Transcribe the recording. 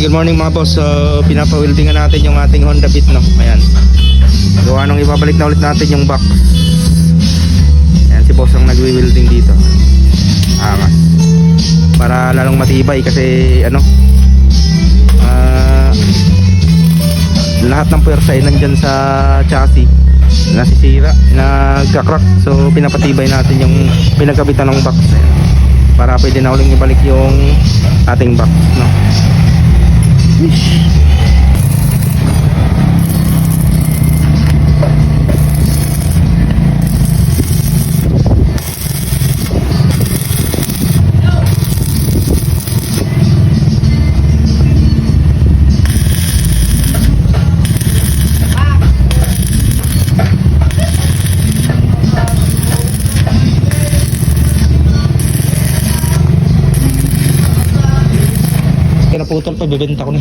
good morning mga boss. So, pinapa-weldingan natin yung ating Honda Beat, no? Ayan. Gawa nung ibabalik na ulit natin yung box. Ayan, si boss ang nagwi-welding dito. Angas. Para lalong matibay kasi ano, lahat ng puwersa ay nandyan sa chassis. Nasisira, nagka-crack. So, pinapatibay natin yung pinagkabitan ng box. Ayan. Para pwede na uling ibalik yung ating box, no? Naputol pa, bibenta ko na.